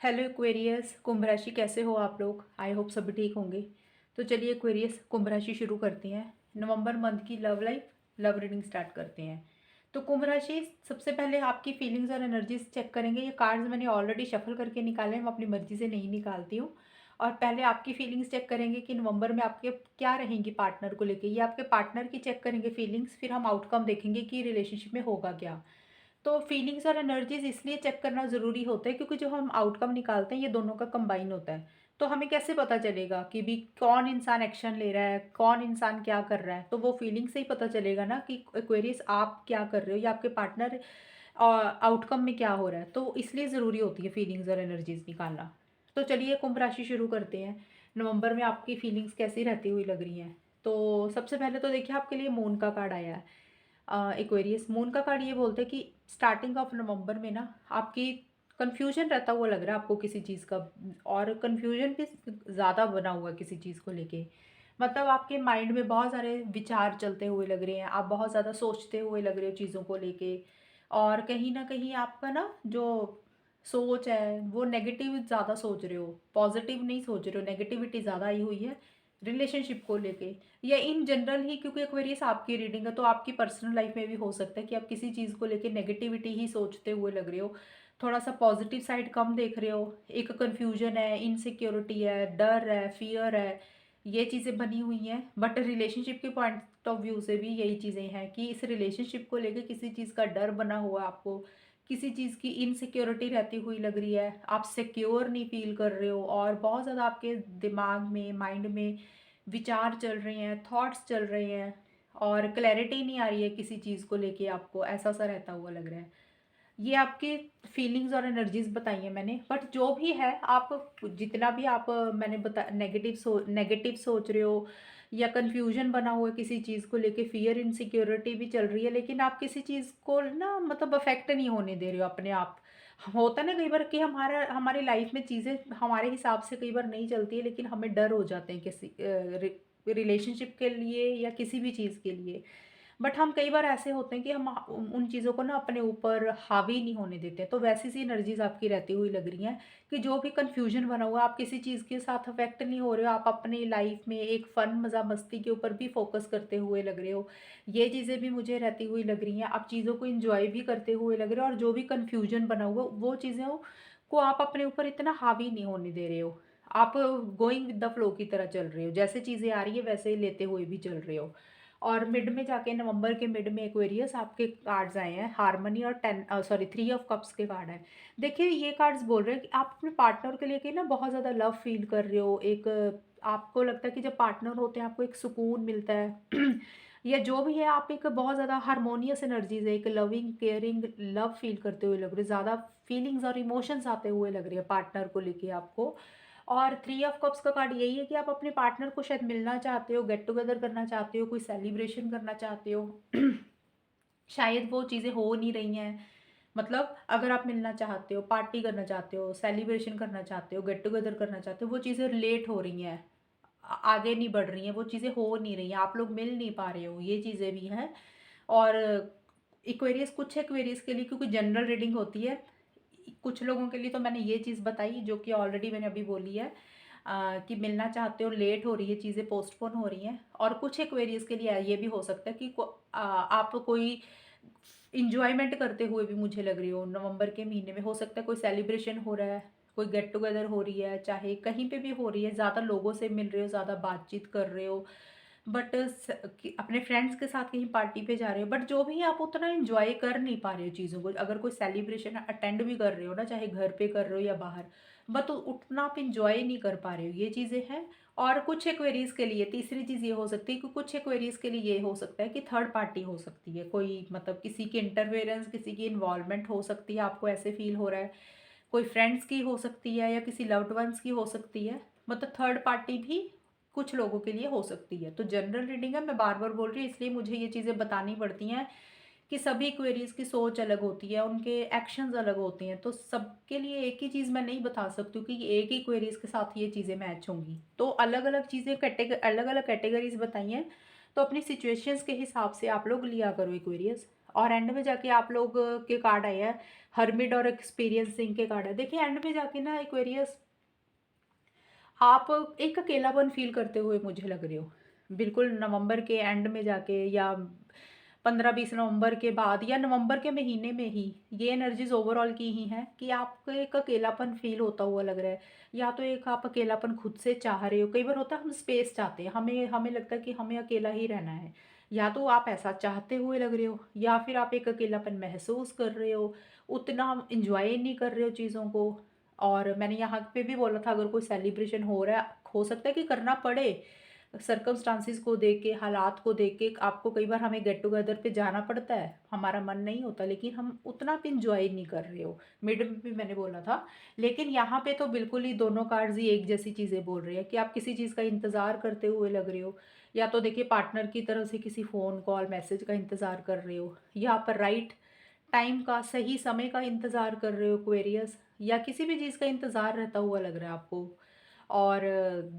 Hello Aquarius, कुंभ राशि कैसे हो आप लोग। आई होप सभी ठीक होंगे। तो चलिए एक्वेरियस कुंभ राशि शुरू करते हैं। नवंबर मंथ की love life love reading start करते हैं। तो कुंभ राशि, सबसे पहले आपकी फीलिंग्स और एनर्जीज चेक करेंगे। ये कार्ड्स मैंने ऑलरेडी शफल करके निकाले हैं, मैं अपनी मर्जी से नहीं निकालती हूँ। और पहले आपकी फीलिंग्स चेक करेंगे कि नवंबर में आपके क्या रहेंगी पार्टनर को लेके। ये आपके पार्टनर की चेक करेंगे फीलिंग्स, फिर हम आउटकम देखेंगे कि रिलेशनशिप में होगा क्या। तो फीलिंग्स और एनर्जीज इसलिए चेक करना ज़रूरी होता है क्योंकि जो हम आउटकम निकालते हैं ये दोनों का कंबाइन होता है। तो हमें कैसे पता चलेगा कि भी कौन इंसान एक्शन ले रहा है, कौन इंसान क्या कर रहा है। तो वो फीलिंग से ही पता चलेगा ना कि एक्वेरियस आप क्या कर रहे हो या आपके पार्टनर आउटकम में क्या हो रहा है। तो इसलिए ज़रूरी होती है फीलिंग्स और एनर्जीज निकालना। तो चलिए कुंभ राशि शुरू करते हैं। नवंबर में आपकी फीलिंग्स कैसी रहती हुई लग रही हैं। तो सबसे पहले तो देखिए आपके लिए मून का कार्ड आया है। एक्वेरियस मून का कार्ड ये बोलते हैं कि स्टार्टिंग ऑफ नवंबर में ना आपकी कन्फ्यूजन रहता हुआ लग रहा है आपको किसी चीज़ का। और कन्फ्यूजन भी ज़्यादा बना हुआ है किसी चीज़ को लेके। मतलब आपके माइंड में बहुत सारे विचार चलते हुए लग रहे हैं, आप बहुत ज़्यादा सोचते हुए लग रहे हो चीज़ों को लेके। और कहीं ना कहीं आपका ना जो सोच है वो नेगेटिव ज़्यादा सोच रहे हो, पॉजिटिव नहीं सोच रहे हो, नेगेटिविटी ज़्यादा आई हुई है रिलेशनशिप को लेके या इन जनरल ही। क्योंकि एक्वेरियस आपकी रीडिंग है तो आपकी पर्सनल लाइफ में भी हो सकता है कि आप किसी चीज़ को लेके नेगेटिविटी ही सोचते हुए लग रहे हो, थोड़ा सा पॉजिटिव साइड कम देख रहे हो। एक कन्फ्यूजन है, इनसिक्योरिटी है, डर है, फियर है, ये चीज़ें बनी हुई हैं। बट रिलेशनशिप के पॉइंट ऑफ व्यू से भी यही चीज़ें हैं कि इस रिलेशनशिप को लेके किसी चीज़ का डर बना हुआ है आपको, किसी चीज़ की इनसिक्योरिटी रहती हुई लग रही है, आप सिक्योर नहीं फील कर रहे हो और बहुत ज़्यादा आपके दिमाग में, माइंड में विचार चल रहे हैं, थॉट्स चल रहे हैं और क्लैरिटी नहीं आ रही है किसी चीज़ को लेके आपको, ऐसा सा रहता हुआ लग रहा है। ये आपकी फीलिंग्स और एनर्जीज बताई हैं मैंने। बट जो भी है, आप जितना भी आप मैंने बता नेगेटिव सोच रहे हो या कंफ्यूजन बना हुआ है किसी चीज़ को लेके, फियर इनसिक्योरिटी भी चल रही है, लेकिन आप किसी चीज़ को ना मतलब अफेक्ट नहीं होने दे रहे हो अपने आप। होता है ना कई बार कि हमारी लाइफ में चीज़ें हमारे हिसाब से कई बार नहीं चलती है, लेकिन हमें डर हो जाते हैं किसी रिलेशनशिप के लिए या किसी भी चीज़ के लिए। बट हम कई बार ऐसे होते हैं कि हम उन चीज़ों को ना अपने ऊपर हावी नहीं होने देते। तो वैसी सी एनर्जीज आपकी रहती हुई लग रही हैं कि जो भी कन्फ्यूजन बना हुआ है, आप किसी चीज़ के साथ अफेक्ट नहीं हो रहे हो, आप अपनी लाइफ में एक फन मज़ा मस्ती के ऊपर भी फोकस करते हुए लग रहे हो। ये चीज़ें भी मुझे रहती हुई लग रही हैं, आप चीज़ों को इंजॉय भी करते हुए लग रहे हो और जो भी कन्फ्यूजन बना हुआ वो चीज़ें को आप अपने ऊपर इतना हावी नहीं होने दे रहे हो। आप गोइंग विद द फ्लो की तरह चल रहे हो, जैसे चीज़ें आ रही है वैसे ही लेते हुए भी चल रहे हो। और मिड में जाके नवंबर के मिड में एक्वेरियस आपके कार्ड्स आए हैं, हार्मनी और थ्री ऑफ कप्स के कार्ड हैं। देखिए ये कार्ड्स बोल रहे हैं कि आप अपने पार्टनर के लेके ना बहुत ज़्यादा लव फील कर रहे हो। एक आपको लगता है कि जब पार्टनर होते हैं आपको एक सुकून मिलता है या जो भी है, आप एक बहुत ज़्यादा हारमोनियस एनर्जीज है, एक लविंग केयरिंग लव फील करते हुए लग रहे हो, ज़्यादा फीलिंग्स और इमोशंस आते हुए लग रहे हैं पार्टनर को लेके आपको। और थ्री ऑफ कप्स का कार्ड यही है कि आप अपने पार्टनर को शायद मिलना चाहते हो, गेट टुगेदर करना चाहते हो, कोई सेलिब्रेशन करना चाहते हो शायद वो चीज़ें हो नहीं रही हैं। मतलब अगर आप मिलना चाहते हो, पार्टी करना चाहते हो, सेलिब्रेशन करना चाहते हो, गेट टुगेदर करना चाहते हो, वो चीज़ें लेट हो रही हैं, आगे नहीं बढ़ रही हैं, वो चीज़ें हो नहीं रही हैं, आप लोग मिल नहीं पा रहे हो, ये चीज़ें भी हैं। और इक्वेरियस, कुछ एक्वेरियस के लिए क्योंकि जनरल रीडिंग होती है, कुछ लोगों के लिए तो मैंने ये चीज़ बताई जो कि ऑलरेडी मैंने अभी बोली है, कि मिलना चाहते हो, लेट हो रही है, चीज़ें पोस्टपोन हो रही हैं। और कुछ एक्वेरियस के लिए ये भी हो सकता है कि आप कोई इंजॉयमेंट करते हुए भी मुझे लग रही हो नवंबर के महीने में। हो सकता है कोई सेलिब्रेशन हो रहा है, कोई गेट टुगेदर हो रही है, चाहे कहीं पे भी हो रही है, ज़्यादा लोगों से मिल रहे हो, ज़्यादा बातचीत कर रहे हो, बट अपने फ्रेंड्स के साथ कहीं पार्टी पे जा रहे हो, बट जो भी है आप उतना एंजॉय कर नहीं पा रहे हो चीज़ों को। अगर कोई सेलिब्रेशन अटेंड भी कर रहे हो ना, चाहे घर पे कर रहे हो या बाहर, बट उतना आप इंजॉय नहीं कर पा रहे हो, ये चीज़ें हैं। और कुछ एक्वेरीज के लिए तीसरी चीज़ ये हो सकती है कि कुछ एक्वेरीज के लिए ये हो सकता है कि थर्ड पार्टी हो सकती है, कोई मतलब किसी की इंटरफेरेंस, किसी की इन्वॉल्वमेंट हो सकती है, आपको ऐसे फील हो रहा है। कोई फ्रेंड्स की हो सकती है या किसी लव्ड वंस की हो सकती है। मतलब थर्ड पार्टी भी कुछ लोगों के लिए हो सकती है। तो जनरल रीडिंग है, मैं बार बार बोल रही हूँ, इसलिए मुझे ये चीज़ें बतानी पड़ती हैं कि सभी क्वेरीज की सोच अलग होती है, उनके एक्शंस अलग होते हैं। तो सबके लिए एक ही चीज़ मैं नहीं बता सकती हूँ कि एक ही क्वेरीज के साथ ये चीज़ें मैच होंगी। तो अलग अलग चीज़ें अलग अलग कैटेगरीज बताई हैं। तो अपनी सिचुएशंस के हिसाब से आप लोग लिया करो क्वेरीज। और एंड में जाके आप लोग के कार्ड आए हैं हर्मिट और एक्सपीरियंसिंग के कार्ड है। देखिए एंड में जाके ना एक्वेरियस आप एक अकेलापन फ़ील करते हुए मुझे लग रहे हो। बिल्कुल नवंबर के एंड में जाके या 15-20 नवंबर के बाद या नवंबर के महीने में ही ये एनर्जीज़ ओवरऑल की ही हैं कि आपको एक अकेलापन फ़ील होता हुआ लग रहा है। या तो एक आप अकेलापन खुद से चाह रहे हो, कई बार होता है हम स्पेस चाहते हैं, हमें हमें लगता है कि हमें अकेला ही रहना है। या तो आप ऐसा चाहते हुए लग रहे हो या फिर आप एक अकेलापन महसूस कर रहे हो, उतना एन्जॉय नहीं कर रहे हो चीज़ों को। और मैंने यहाँ पे भी बोला था अगर कोई सेलिब्रेशन हो रहा है, हो सकता है कि करना पड़े, सर्कमस्टांसिस को देख के, हालात को देख के आपको कई बार हमें गेट टुगेदर पे जाना पड़ता है, हमारा मन नहीं होता लेकिन हम उतना भी इंजॉय नहीं कर रहे हो। मिड में भी मैंने बोला था, लेकिन यहाँ पे तो बिल्कुल ही दोनों कार्ड्स ही एक जैसी चीज़ें बोल रहे हैं कि आप किसी चीज़ का इंतज़ार करते हुए लग रहे हो। या तो देखिए पार्टनर की तरफ से किसी फ़ोन कॉल मैसेज का इंतज़ार कर रहे हो, या पर राइट टाइम का, सही समय का इंतज़ार कर रहे हो एक्वेरियस, या किसी भी चीज़ का इंतज़ार रहता हुआ लग रहा है आपको। और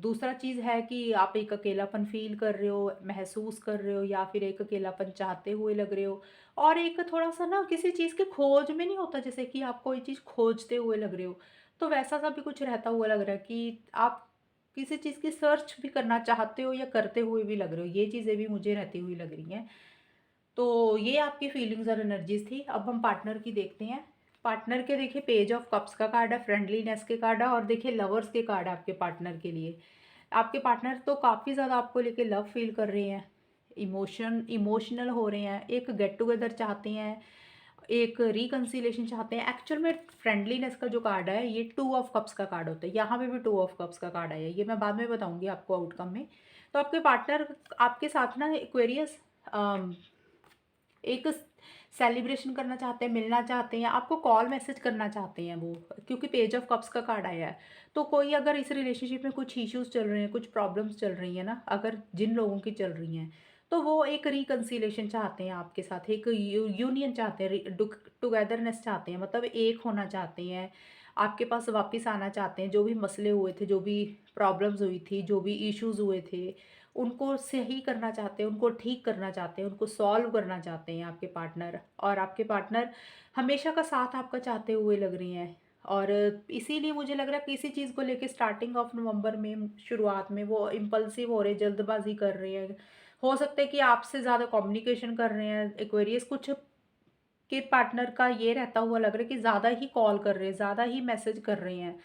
दूसरा चीज़ है कि आप एक अकेलापन फ़ील कर रहे हो, महसूस कर रहे हो, या फिर एक अकेलापन चाहते हुए लग रहे हो। और एक थोड़ा-सा ना किसी चीज़ की खोज में नहीं होता, जैसे कि आप कोई चीज़ खोजते हुए लग रहे हो, तो वैसा-सा भी कुछ रहता हुआ लग रहा है कि आप किसी चीज़ की सर्च भी करना चाहते हो या करते हुए भी लग रहे हो। ये चीज़ें भी मुझे रहती हुई लग रही हैं। तो ये आपकी फीलिंग्स और एनर्जीज़ थी। अब हम पार्टनर की देखते हैं। पार्टनर के देखिए पेज ऑफ कप्स का कार्ड है, फ्रेंडलीनेस के कार्ड है और देखिए लवर्स के कार्ड है आपके पार्टनर के लिए। आपके पार्टनर तो काफ़ी ज़्यादा आपको लेके लव फील कर रहे हैं, इमोशनल हो रहे हैं, एक गेट टुगेदर चाहते हैं, एक रिकंसिलिएशन चाहते हैं। एक्चुअल में फ्रेंडलीनेस का जो कार्ड है ये 2 ऑफ कप्स का कार्ड होता है। यहाँ पे भी 2 ऑफ कप्स का कार्ड है, ये मैं बाद में बताऊँगी आपको आउटकम में। तो आपके पार्टनर आपके साथ ना एक्वेरियस एक सेलिब्रेशन करना चाहते हैं, मिलना चाहते हैं, आपको कॉल मैसेज करना चाहते हैं वो, क्योंकि पेज ऑफ कप्स का कार्ड आया है। तो कोई अगर इस रिलेशनशिप में कुछ इश्यूज़ चल रहे हैं, कुछ प्रॉब्लम्स चल रही हैं ना, अगर जिन लोगों की चल रही हैं, तो वो एक रिकंसिलिएशन चाहते हैं आपके साथ, एक यूनियन चाहते हैं, टुगेदरनेस चाहते हैं, मतलब एक होना चाहते हैं, आपके पास वापस आना चाहते हैं। जो भी मसले हुए थे, जो भी प्रॉब्लम्स हुई थी, जो भी इश्यूज़ हुए थे, उनको सही करना चाहते हैं, उनको ठीक करना चाहते हैं, उनको सॉल्व करना चाहते हैं आपके पार्टनर। और आपके पार्टनर हमेशा का साथ आपका चाहते हुए लग रही हैं। और इसीलिए मुझे लग रहा है किसी चीज़ को लेके स्टार्टिंग ऑफ नवंबर में, शुरुआत में वो इम्पल्सिव हो रहे हैं, जल्दबाजी कर रहे हैं। हो सकता है कि आपसे ज़्यादा कम्युनिकेशन कर रहे हैं एक्वेरियस। कुछ के पार्टनर का ये रहता हुआ लग रहा है कि ज़्यादा ही कॉल कर रहे हैं, ज़्यादा ही मैसेज कर रहे हैं।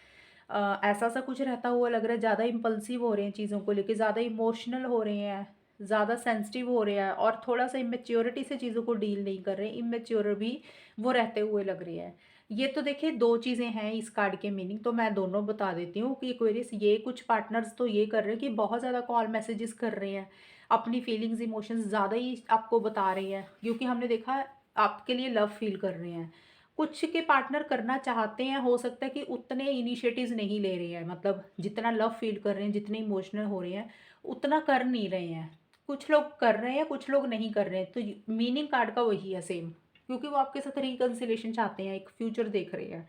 ऐसा-सा कुछ रहता हुआ लग रहा है, ज़्यादा इम्पल्सिव हो रहे हैं चीज़ों को लेके, ज़्यादा इमोशनल हो रहे हैं, ज़्यादा सेंसिटिव हो रहे हैं और थोड़ा-सा इमैच्योरिटी से चीज़ों को डील नहीं कर रहे हैं, इमैच्योर भी वो रहते हुए लग रहे हैं। ये तो देखिए 2 चीज़ें हैं इस कार्ड के मीनिंग, तो मैं दोनों बता देती हूँ कि एक्वेरियस ये कुछ पार्टनर्स तो ये कर रहे हैं कि बहुत ज़्यादा कॉल मैसेजेस कर रहे हैं, अपनी फीलिंग्स, इमोशंस ज़्यादा ही आपको बता रहे हैं, क्योंकि हमने देखा आपके लिए लव फील कर रहे हैं। कुछ के पार्टनर करना चाहते हैं, हो सकता है कि उतने इनिशिएटिव्स नहीं ले रहे हैं, मतलब जितना लव फील कर रहे हैं, जितने इमोशनल हो रहे हैं, उतना कर नहीं रहे हैं। कुछ लोग कर रहे हैं, कुछ लोग नहीं कर रहे हैं, तो मीनिंग कार्ड का वही है सेम, क्योंकि वो आपके साथ रिकंसिलिएशन चाहते हैं, एक फ्यूचर देख रहे हैं।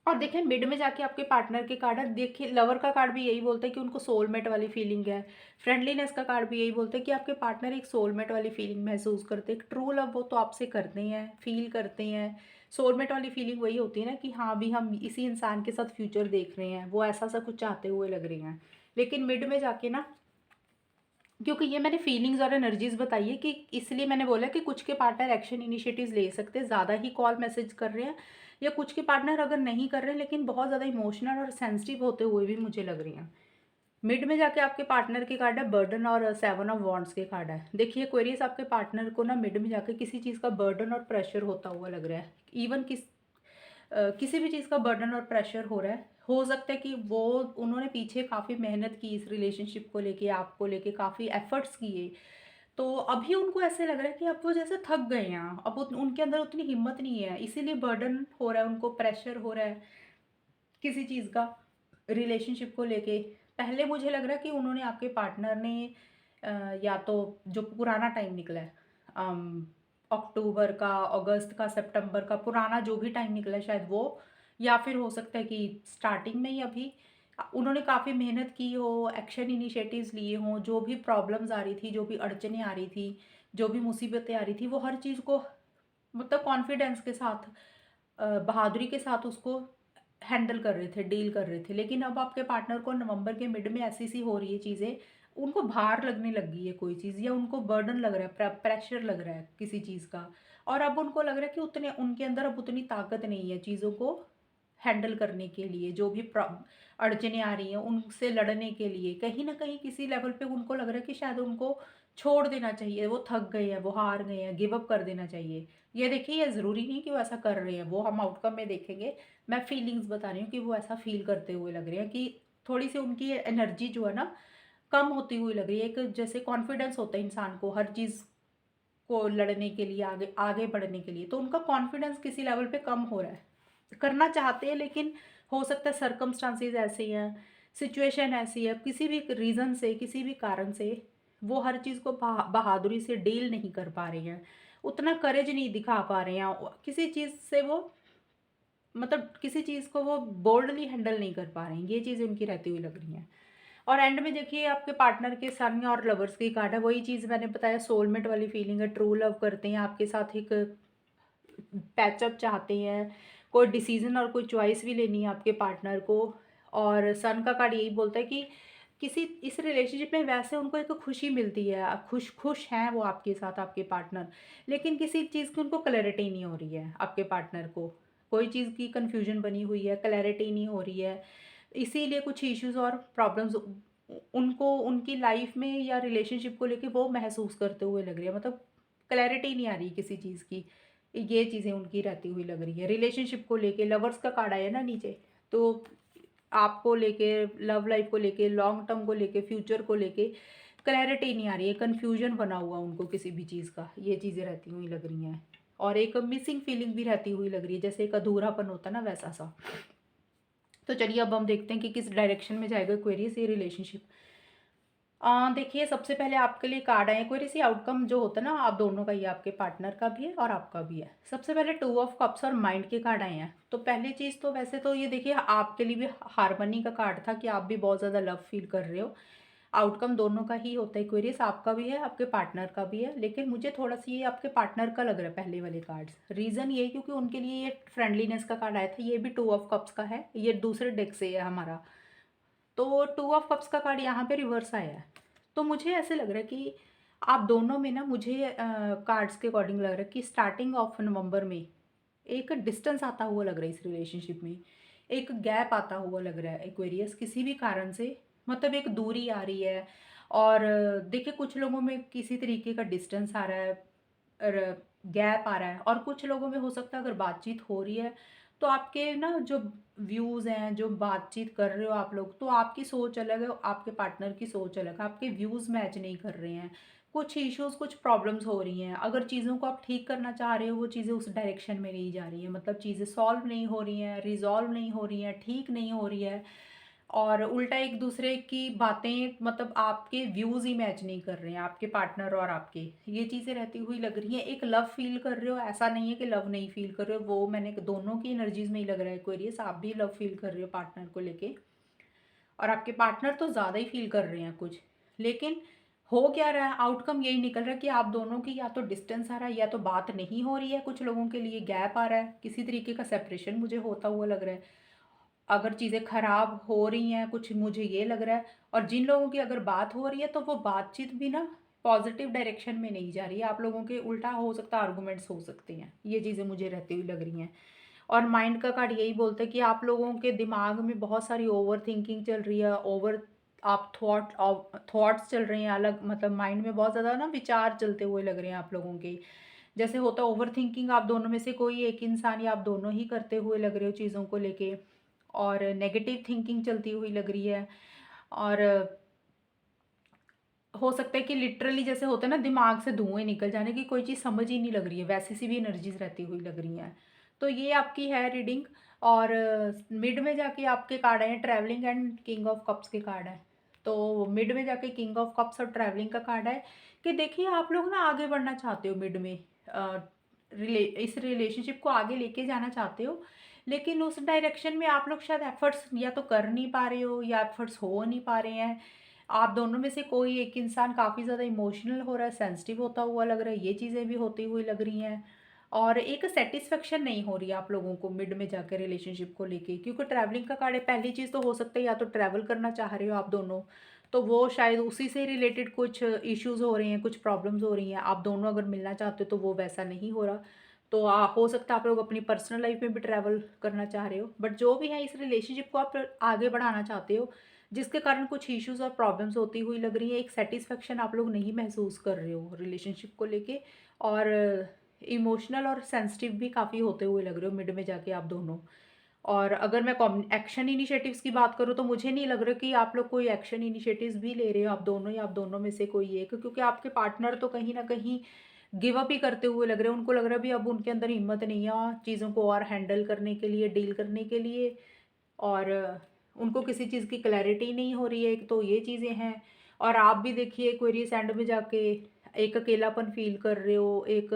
और देखिए मिड में जाके आपके पार्टनर के कार्ड है, देखिए लवर का कार्ड भी यही बोलता है कि उनको सोलमेट वाली फीलिंग है। फ्रेंडलीनेस का कार्ड भी यही बोलता है कि आपके पार्टनर एक सोलमेट वाली फीलिंग महसूस करते हैं, एक ट्रू लव वो तो आपसे करते हैं, फील करते हैं। सोलमेट वाली फीलिंग वही होती है ना कि हाँ भी हम इसी इंसान के साथ फ्यूचर देख रहे हैं, वो ऐसा सा कुछ चाहते हुए लग रहे हैं। लेकिन मिड में जाके ना, क्योंकि ये मैंने फीलिंग्स और एनर्जीज बताई है कि इसलिए मैंने बोला कि कुछ के पार्टनर एक्शन इनिशिएटिव्स ले सकते हैं, ज़्यादा ही कॉल मैसेज कर रहे हैं, या कुछ के पार्टनर अगर नहीं कर रहे हैं लेकिन बहुत ज़्यादा इमोशनल और सेंसिटिव होते हुए भी मुझे लग रही हैं। मिड में जाके आपके पार्टनर के कार्ड है बर्डन और 7 ऑफ वॉन्ड्स के कार्ड है। देखिए एक्वेरियस आपके पार्टनर को ना मिड में जाके किसी चीज़ का बर्डन और प्रेशर होता हुआ लग रहा है। इवन किसी भी चीज़ का बर्डन और प्रेशर हो रहा है। हो सकता है कि वो उन्होंने पीछे काफ़ी मेहनत की इस रिलेशनशिप को लेके, आपको लेके काफ़ी एफर्ट्स किए। तो अभी उनको ऐसे लग रहा है कि अब वो जैसे थक गए हैं, अब उनके अंदर उतनी हिम्मत नहीं है, इसीलिए बर्डन हो रहा है उनको, प्रेशर हो रहा है किसी चीज़ का रिलेशनशिप को लेके। पहले मुझे लग रहा है कि उन्होंने, आपके पार्टनर ने या तो जो पुराना टाइम निकला है, अक्टूबर का, अगस्त का, सितंबर का, पुराना जो भी टाइम निकला है शायद वो, या फिर हो सकता है कि स्टार्टिंग में ही अभी उन्होंने काफ़ी मेहनत की हो, एक्शन इनिशिएटिव्स लिए हों, जो भी प्रॉब्लम्स आ रही थी, जो भी अड़चनें आ रही थी, जो भी मुसीबतें आ रही थी वो हर चीज़ को मतलब कॉन्फिडेंस के साथ बहादुरी के साथ उसको हैंडल कर रहे थे, डील कर रहे थे। लेकिन अब आपके पार्टनर को नवंबर के मिड में ऐसी-सी हो रही है चीज़ें, उनको भार लगने लग गई है कोई चीज़, या उनको बर्डन लग रहा है, प्रेशर लग रहा है किसी चीज़ का। और अब उनको लग रहा है कि उतने उनके अंदर अब उतनी ताकत नहीं है चीज़ों को हैंडल करने के लिए, जो भी अड़चनें आ रही हैं उनसे लड़ने के लिए। कहीं न कहीं किसी लेवल पे उनको लग रहा है कि शायद उनको छोड़ देना चाहिए, वो थक गए हैं, वो हार गए हैं, गिव अप कर देना चाहिए। ये देखिए, ये ज़रूरी नहीं कि वो ऐसा कर रहे हैं, वो हम आउटकम में देखेंगे। मैं फीलिंग्स बता रही हूँ कि वो ऐसा फ़ील करते हुए लग रहे हैं कि थोड़ी-सी उनकी एनर्जी जो है ना, कम होती हुई लग रही है। एक जैसे कॉन्फिडेंस होता है इंसान को हर चीज़ को लड़ने के लिए, आगे आगे बढ़ने के लिए, तो उनका कॉन्फिडेंस किसी लेवल पे कम हो रहा है। करना चाहते हैं लेकिन हो सकता है सर्कमस्टांसेस ऐसे हैं, सिचुएशन ऐसी है, किसी भी रीज़न से, किसी भी कारण से वो हर चीज़ को बहादुरी से डील नहीं कर पा रहे हैं। उतना करेज नहीं दिखा पा रहे हैं। किसी चीज़ से वो मतलब किसी चीज़ को वो बोल्डली हैंडल नहीं कर पा रहे हैं। ये चीज़ें उनकी रहती हुई लग रही हैं। और एंड में देखिए, आपके पार्टनर के सन और लवर्स की कार्ड है। वही चीज़ मैंने बताया, सोलमेट वाली फीलिंग है, ट्रू लव करते हैं, आपके साथ एक पैचअप चाहते हैं, कोई डिसीज़न और कोई चॉइस भी लेनी है आपके पार्टनर को। और सन का कार्ड यही बोलता है कि किसी इस रिलेशनशिप में वैसे उनको एक खुशी मिलती है, खुश खुश हैं वो आपके साथ, आपके पार्टनर। लेकिन किसी चीज़ की उनको क्लैरिटी नहीं हो रही है आपके पार्टनर को। कोई चीज़ की कन्फ्यूजन बनी हुई है, क्लैरिटी नहीं हो रही है। इसीलिए कुछ इश्यूज़ और प्रॉब्लम्स उनको उनकी लाइफ में या रिलेशनशिप को लेके वो महसूस करते हुए लग रही है। मतलब क्लैरिटी नहीं आ रही किसी चीज़ की। ये चीज़ें उनकी रहती हुई लग रही है। रिलेशनशिप को लेके लवर्स का कार्ड आया ना नीचे, तो आपको लेके, लव लाइफ को लेके, लॉन्ग टर्म को लेके, फ्यूचर को लेके क्लैरिटी नहीं आ रही है, कन्फ्यूजन बना हुआ उनको किसी भी चीज़ का। ये चीज़ें रहती हुई लग रही हैं। और एक मिसिंग फीलिंग भी रहती हुई लग रही है, जैसे एक अधूरापन होता है ना, वैसा सा। तो चलिए अब हम देखते हैं कि किस डायरेक्शन में जाएगा एक्वेरियस ये रिलेशनशिप। देखिए, सबसे पहले आपके लिए कार्ड आए एक्वेरियस। ये आउटकम जो होता है ना, आप दोनों का ही है, आपके पार्टनर का भी है और आपका भी है। सबसे पहले टू ऑफ कप्स और माइंड के कार्ड आए हैं। तो पहली चीज़ तो वैसे तो ये देखिए, आपके लिए भी हार्मनी का कार्ड था कि आप भी बहुत ज़्यादा लव फील कर रहे हो। आउटकम दोनों का ही होता है एक्वेरियस, आपका भी है, आपके पार्टनर का भी है। लेकिन मुझे थोड़ा-सा ये आपके पार्टनर का लग रहा है पहले वाले कार्ड्स। रीज़न ये है क्योंकि उनके लिए ये फ्रेंडलीनेस का कार्ड आया था। ये भी टू ऑफ कप्स का है, ये दूसरे डेक से है हमारा। तो टू ऑफ कप्स का कार्ड यहाँ पे रिवर्स आया है। तो मुझे ऐसे लग रहा है कि आप दोनों में ना, मुझे कार्ड्स के अकॉर्डिंग लग रहा है कि स्टार्टिंग ऑफ नवंबर में एक डिस्टेंस आता हुआ लग रहा है इस रिलेशनशिप में। एक गैप आता हुआ लग रहा है एक्वेरियस, किसी भी कारण से। मतलब एक दूरी आ रही है। और देखिए, कुछ लोगों में किसी तरीके का डिस्टेंस आ रहा है, गैप आ रहा है। और कुछ लोगों में हो सकता है अगर बातचीत हो रही है, तो आपके ना जो व्यूज़ हैं, जो बातचीत कर रहे हो आप लोग, तो आपकी सोच अलग है, आपके पार्टनर की सोच अलग है, आपके व्यूज़ मैच नहीं कर रहे हैं। कुछ इश्यूज़, कुछ प्रॉब्लम्स हो रही हैं। अगर चीज़ों को आप ठीक करना चाह रहे हो, वो चीज़ें उस डायरेक्शन में नहीं जा रही हैं। मतलब चीज़ें सॉल्व नहीं हो रही हैं, रिज़ॉल्व नहीं हो रही हैं, ठीक नहीं हो रही है। और उल्टा एक दूसरे की बातें, मतलब आपके व्यूज़ ही मैच नहीं कर रहे हैं, आपके पार्टनर और आपके। ये चीज़ें रहती हुई लग रही हैं। एक लव फ़ील कर रहे हो, ऐसा नहीं है कि लव नहीं फ़ील कर रहे हो, वो मैंने दोनों की एनर्जीज़ में ही लग रहा है एक्वेरियस। आप भी लव फ़ील कर रहे हो पार्टनर को लेके, और आपके पार्टनर तो ज़्यादा ही फ़ील कर रहे हैं कुछ। लेकिन हो क्या रहा है, आउटकम यही निकल रहा है कि आप दोनों की या तो डिस्टेंस आ रहा है, या तो बात नहीं हो रही है। कुछ लोगों के लिए गैप आ रहा है, किसी तरीके का सेपरेशन मुझे होता हुआ लग रहा है। अगर चीज़ें ख़राब हो रही हैं कुछ, मुझे ये लग रहा है। और जिन लोगों की अगर बात हो रही है, तो वो बातचीत भी ना पॉजिटिव डायरेक्शन में नहीं जा रही है। आप लोगों के उल्टा हो सकता है, आर्गुमेंट्स हो सकते हैं। ये चीज़ें मुझे रहती हुई लग रही हैं। और माइंड का कार्ड यही बोलता है कि आप लोगों के दिमाग में बहुत सारी ओवर थिंकिंग चल रही है। आप थॉट्स चल रहे हैं अलग, मतलब माइंड में बहुत ज़्यादा ना विचार चलते हुए लग रहे हैं आप लोगों के। जैसे होता है ओवर थिंकिंग, आप दोनों में से कोई एक इंसान या आप दोनों ही करते हुए लग रहे हो चीज़ों को लेके। और नेगेटिव थिंकिंग चलती हुई लग रही है। और हो सकता है कि लिटरली जैसे होता है ना, दिमाग से धुएँ निकल जाने की, कोई चीज़ समझ ही नहीं लग रही है, वैसी सी भी एनर्जीज़ रहती हुई लग रही हैं। तो ये आपकी है रीडिंग। और मिड में जाके आपके कार्ड आए हैं travelling and king of cups के कार्ड हैं। तो मिड में जाके किंग ऑफ कप्स और ट्रैवलिंग का कार्ड है कि देखिए, आप लोग ना आगे बढ़ना चाहते हो मिड में। अ, इस रिलेशनशिप को आगे लेके जाना चाहते हो। लेकिन उस डायरेक्शन में आप लोग शायद एफर्ट्स या तो कर नहीं पा रहे हो, या एफर्ट्स हो नहीं पा रहे हैं। आप दोनों में से कोई एक इंसान काफ़ी ज़्यादा इमोशनल हो रहा है, सेंसिटिव होता हुआ लग रहा है, ये चीज़ें भी होती हुई लग रही हैं। और एक सैटिस्फैक्शन नहीं हो रही है आप लोगों को मिड में जाकर रिलेशनशिप को लेके, क्योंकि ट्रैवलिंग का कार्ड है। पहली चीज़ तो हो सकता है या तो ट्रैवल करना चाह रहे हो आप दोनों, तो वो शायद उसी से रिलेटेड कुछ इश्यूज़ हो रहे हैं, कुछ प्रॉब्लम्स हो रही हैं। आप दोनों अगर मिलना चाहते हो तो वो वैसा नहीं हो रहा। तो हो सकता है आप लोग अपनी पर्सनल लाइफ में भी ट्रैवल करना चाह रहे हो। बट जो भी है, इस रिलेशनशिप को आप आगे बढ़ाना चाहते हो, जिसके कारण कुछ इश्यूज़ और प्रॉब्लम्स होती हुई लग रही है। एक सैटिस्फैक्शन आप लोग नहीं महसूस कर रहे हो रिलेशनशिप को लेके, और इमोशनल और सेंसिटिव भी काफ़ी होते हुए लग रहे हो मिड में जाके आप दोनों। और अगर मैं एक्शन इनिशिएटिव्स की बात करूँ, तो मुझे नहीं लग रहा कि आप लोग कोई एक्शन इनिशिएटिव्स भी ले रहे हो आप दोनों, या आप दोनों में से कोई एक, क्योंकि आपके पार्टनर तो कहीं न कहीं गिव अप ही करते हुए लग रहे हैं। उनको लग रहा है भी अब उनके अंदर हिम्मत नहीं है चीज़ों को और हैंडल करने के लिए, डील करने के लिए। और उनको किसी चीज़ की क्लैरिटी नहीं हो रही है, एक तो ये चीज़ें हैं। और आप भी देखिए एक्वेरियस एंड में जाके एक अकेलापन फ़ील कर रहे हो, एक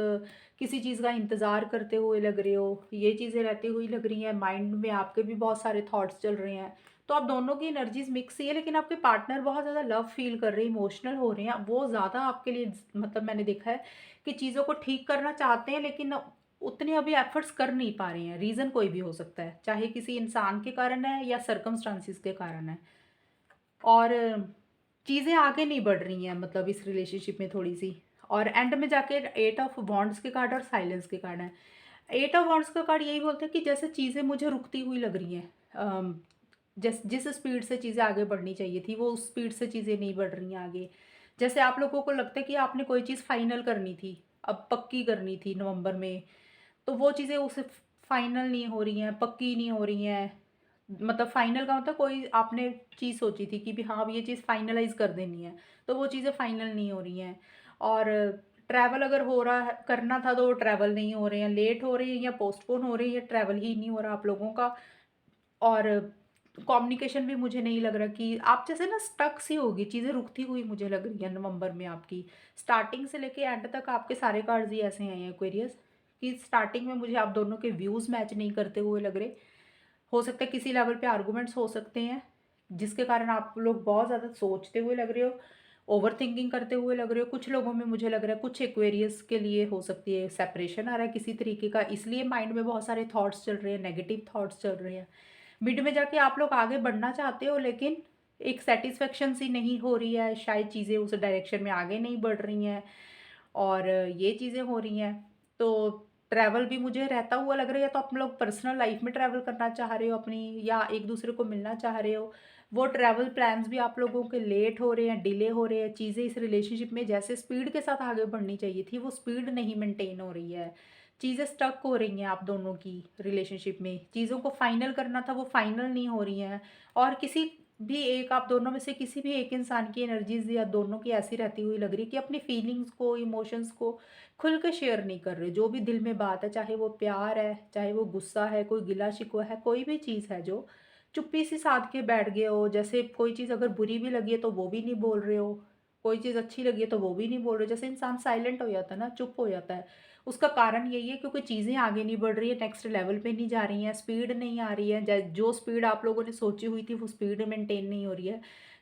किसी चीज़ का इंतज़ार करते हुए लग रहे हो, ये चीज़ें रहती हुई लग रही हैं। माइंड में आपके भी बहुत सारे थॉट्स चल रहे हैं। तो आप दोनों की एनर्जीज़ मिक्स ही है, लेकिन आपके पार्टनर बहुत ज़्यादा लव फ़ील कर रहे हैं, इमोशनल हो रहे हैं। वो ज़्यादा आपके लिए मतलब मैंने देखा है कि चीज़ों को ठीक करना चाहते हैं, लेकिन उतने अभी एफर्ट्स कर नहीं पा रहे हैं। रीज़न कोई भी हो सकता है, चाहे किसी इंसान के कारण है या सर्कमस्टांसिस के कारण है। और चीज़ें आगे नहीं बढ़ रही हैं मतलब इस रिलेशनशिप में थोड़ी-सी। और एंड में जाके एट ऑफ वॉन्ड्स के कार्ड और साइलेंस के कार्ड हैं। एट ऑफ वॉन्ड्स का कार्ड यही बोलता है कि जैसे चीज़ें मुझे रुकती हुई लग रही हैं। जिस जिस स्पीड से चीज़ें आगे बढ़नी चाहिए थी, वो उस स्पीड से चीज़ें नहीं बढ़ रही हैं आगे। जैसे आप लोगों को लगता है कि आपने कोई चीज़ फाइनल करनी थी, अब पक्की करनी थी नवंबर में, तो वो चीज़ें उस फाइनल नहीं हो रही हैं, पक्की नहीं हो रही हैं। मतलब फाइनल का मतलब कोई आपने चीज़ सोची थी कि भी हाँ, अब ये चीज़ फाइनलाइज़ कर देनी है, तो वो चीज़ें फाइनल नहीं हो रही हैं। और ट्रैवल अगर हो रहा है, करना था, तो वो ट्रैवल नहीं हो रहे हैं, लेट हो रही है या पोस्टपोन हो रही है, ट्रैवल ही नहीं हो रहा आप लोगों का। और कम्युनिकेशन भी मुझे नहीं लग रहा कि आप जैसे ना स्टक सी होगी, चीज़ें रुकती हुई मुझे लग रही है नवंबर में आपकी। स्टार्टिंग से लेके एंड तक आपके सारे कार्ड्स ही ऐसे आए हैं एक्वेरियस, कि स्टार्टिंग में मुझे आप दोनों के व्यूज़ मैच नहीं करते हुए लग रहे। हो सकता है किसी लेवल पे आर्गुमेंट्स हो सकते हैं, जिसके कारण आप लोग बहुत ज़्यादा सोचते हुए लग रहे हो, ओवरथिंकिंग करते हुए लग रहे हो। कुछ लोगों में मुझे लग रहा है, कुछ एक्वेरियस के लिए हो सकती है सेपरेशन आ रहा है किसी तरीके का, इसलिए माइंड में बहुत सारे थॉट्स चल रहे हैं, नेगेटिव थॉट्स चल रहे हैं। मिड में जाके आप लोग आगे बढ़ना चाहते हो, लेकिन एक सैटिस्फैक्शन सी नहीं हो रही है, शायद चीज़ें उस डायरेक्शन में आगे नहीं बढ़ रही हैं, और ये चीज़ें हो रही हैं। तो ट्रैवल भी मुझे रहता हुआ लग रहा है, या तो आप लोग पर्सनल लाइफ में ट्रैवल करना चाह रहे हो अपनी, या एक दूसरे को मिलना चाह रहे हो। वो ट्रैवल प्लान्स भी आप लोगों के लेट हो रहे हैं, डिले हो रहे हैं। चीज़ें इस रिलेशनशिप में जैसे स्पीड के साथ आगे बढ़नी चाहिए थी, वो स्पीड नहीं मेंटेन हो रही है। चीज़ें स्टक हो रही हैं आप दोनों की रिलेशनशिप में। चीज़ों को फाइनल करना था, वो फाइनल नहीं हो रही हैं। और किसी भी एक, आप दोनों में से किसी भी एक इंसान की एनर्जीज़ या दोनों की ऐसी रहती हुई लग रही है कि अपनी फीलिंग्स को, इमोशंस को खुल के शेयर नहीं कर रहे। जो भी दिल में बात है, चाहे वो प्यार है, चाहे वो गुस्सा है, कोई गिला-शिकवा है, कोई भी चीज़ है, जो चुप्पी से साध के बैठ गए हो। जैसे कोई चीज़ अगर बुरी भी लगी है तो वो भी नहीं बोल रहे हो, कोई चीज़ अच्छी लगी है तो वो भी नहीं बोल रहे हो। जैसे इंसान साइलेंट हो जाता है ना, चुप हो जाता है। उसका कारण यही है क्योंकि चीज़ें आगे नहीं बढ़ रही है, नेक्स्ट लेवल पे नहीं जा रही हैं, स्पीड नहीं आ रही है। जो स्पीड आप लोगों ने सोची हुई थी, वो स्पीड मेंटेन नहीं हो रही है।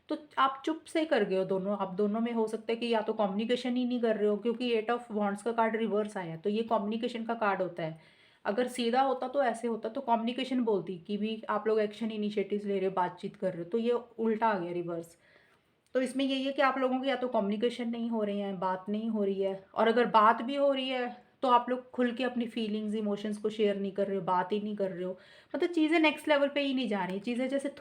तो आप चुप से कर गए हो दोनों। आप दोनों में हो सकता है कि या तो कम्युनिकेशन ही नहीं कर रहे हो, क्योंकि एट ऑफ वॉन्ड्स का कार्ड रिवर्स आया है, तो ये कम्युनिकेशन का कार्ड होता है। अगर सीधा होता तो ऐसे होता, तो कम्युनिकेशन बोलती कि भी आप लोग एक्शन इनिशिएटिव्स ले रहे हो, बातचीत कर रहे हो, तो ये उल्टा आ गया रिवर्स। तो इसमें यही है कि आप लोगों की या तो कम्युनिकेशन नहीं हो रही है, बात नहीं हो रही है, और अगर बात भी हो रही है तो आप लोग खुल के अपनी फीलिंग्स, इमोशंस को शेयर नहीं कर रहे हो, बात ही नहीं कर रहे हो। मतलब चीज़ें नेक्स्ट लेवल पे ही नहीं जा रही, चीज़ें जैसे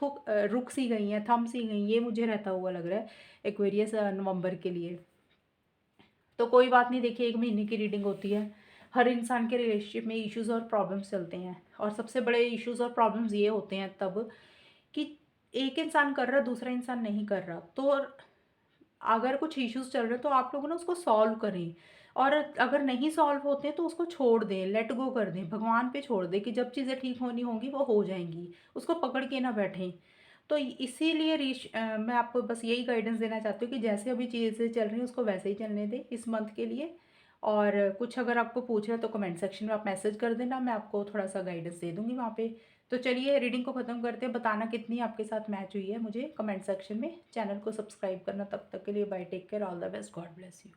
रुक सी गई हैं, थम सी गई, ये मुझे रहता हुआ लग रहा है एक्वेरियस नवंबर के लिए। तो कोई बात नहीं, देखिए 1 महीने की रीडिंग होती है। हर इंसान के रिलेशनशिप में इश्यूज़ और प्रॉब्लम्स चलते हैं, और सबसे बड़े इश्यूज़ और प्रॉब्लम्स ये होते हैं तब कि एक इंसान कर रहा है, दूसरा इंसान नहीं कर रहा। तो अगर कुछ इश्यूज़ चल रहे हैं तो आप लोग ना उसको सॉल्व करें, और अगर नहीं सॉल्व होते हैं तो उसको छोड़ दें, लेट गो कर दें, भगवान पे छोड़ दें कि जब चीज़ें ठीक होनी होंगी वो हो जाएँगी, उसको पकड़ के ना बैठें। तो इसीलिए मैं आपको बस यही गाइडेंस देना चाहती हूँ कि जैसे अभी चीज़ें चल रही हैं उसको वैसे ही चलने दें इस मंथ के लिए। और कुछ अगर आपको पूछना है तो कमेंट सेक्शन में आप मैसेज कर देना, मैं आपको थोड़ा-सा गाइडेंस दे दूँगी वहाँ पे। तो चलिए रीडिंग को ख़त्म करते हैं। बताना कितनी आपके साथ मैच हुई है मुझे कमेंट सेक्शन में। चैनल को सब्सक्राइब करना। तब तक के लिए bye, take care, all the best, God bless you.